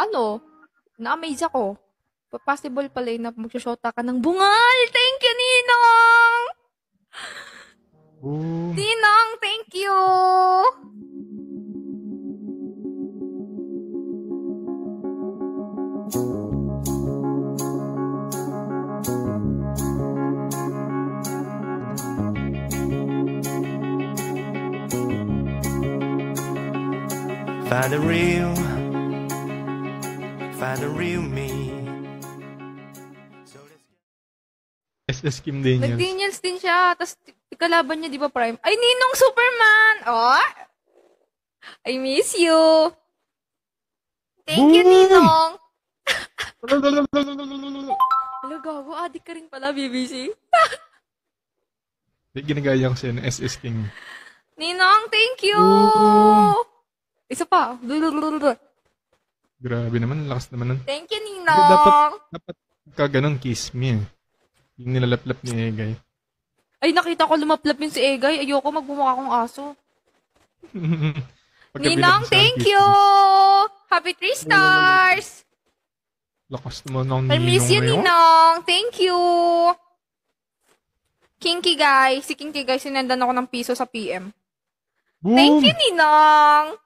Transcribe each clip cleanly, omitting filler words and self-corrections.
Ano, na-amaze ako. Possible pala na magsushota ka ng bungal. Thank you, Ninong! Ooh. Ninong, thank you! Find a real me. SS Kim Daniels. Nag-Daniels din siya. Tapos, kalaban niya, di ba, Prime? Ay, Ninong Superman! Oh! I miss you! Thank you, Ninong! Hala, gago. Adik ka rin pala, BBC. Ginagaya ko siya ng SS King. Ninong, thank you! Isa pa. Grabe naman, lakas naman nun. Thank you, Ninong! Dapat kaganon kiss me eh. Yung nilalaplap ni Egay. Ay, nakita ko lumaplap yun si Egay. Ayoko magbumukha akong aso. Ninong, thank you! Happy 3 stars! Lakas naman ng I miss you, Ninong. Thank you! Kinky Guy. Si Kinky Guy, sinendan ako ng piso sa PM. Boom! Thank you, Ninong!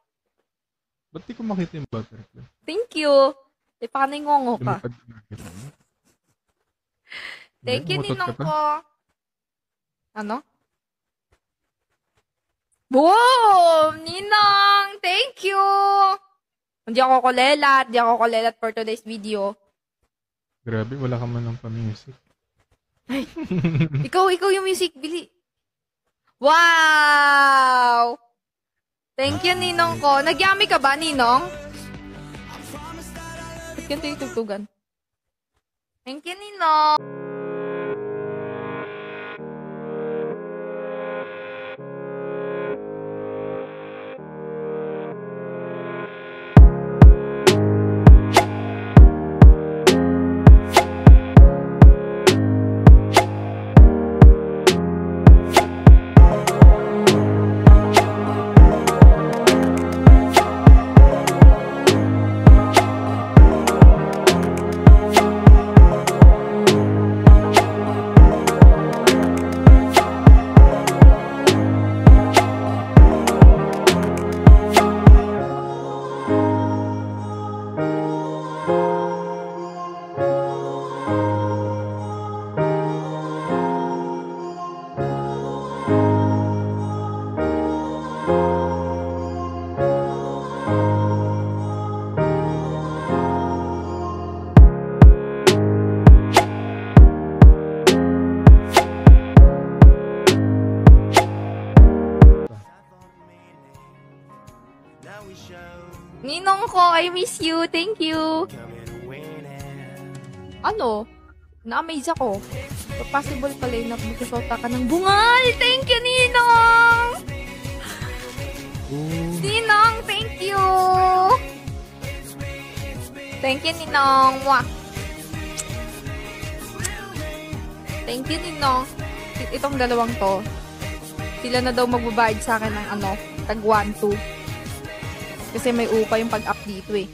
Ba't di ko makita yung butterfly? Thank you. Eh, baka naingongo ka. Thank you, Ninong ko. Ano? Boom! Ninong! Thank you! Hindi ako kulelat for today's video. Grabe, wala ka man ng pa-music. Ay, ikaw yung music, Bili. Wow! Thank you, Ninong ko. Nagyami ka ba, Ninong? Ba't ganito yung tugtugan? Thank you, Ninong. Ninong ko, I miss you. Thank you. Ano? Na-amaze ako. Possible pala na magsushota ka ng bungal. Thank you, Ninong! Ninong, thank you! Thank you, Ninong. Mwah. Thank you, Ninong. Itong dalawang to, sila na daw magbabayad sa akin ng tag 1-2. Kasi may upa yung pag-up dito eh.